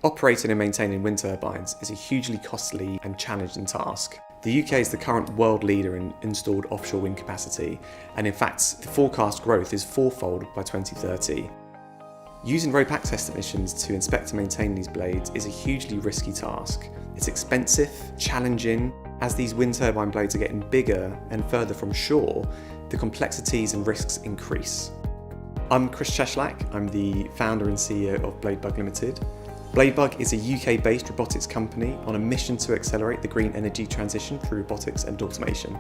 Operating and maintaining wind turbines is a hugely costly and challenging task. The UK is the current world leader in installed offshore wind capacity, and in fact, the forecast growth is fourfold by 2030. Using rope access technicians to inspect and maintain these blades is a hugely risky task. It's expensive, challenging. As these wind turbine blades are getting bigger and further from shore, the complexities and risks increase. I'm Chris Cieslak. I'm the founder and CEO of BladeBUG Limited. BladeBUG is a UK-based robotics company on a mission to accelerate the green energy transition through robotics and automation.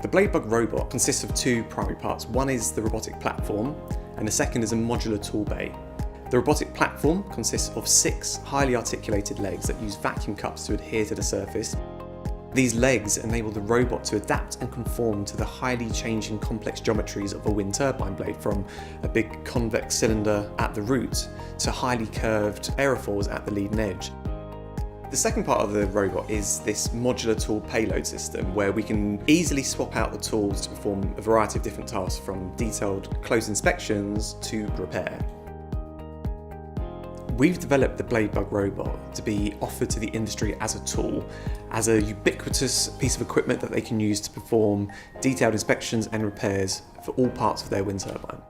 The BladeBUG robot consists of two primary parts. One is the robotic platform, and the second is a modular tool bay. The robotic platform consists of 6 highly articulated legs that use vacuum cups to adhere to the surface. These legs enable the robot to adapt and conform to the highly changing complex geometries of a wind turbine blade, from a big convex cylinder at the root to highly curved aerofoils at the leading edge. The second part of the robot is this modular tool payload system, where we can easily swap out the tools to perform a variety of different tasks, from detailed close inspections to repair. We've developed the BladeBUG robot to be offered to the industry as a tool, as a ubiquitous piece of equipment that they can use to perform detailed inspections and repairs for all parts of their wind turbine.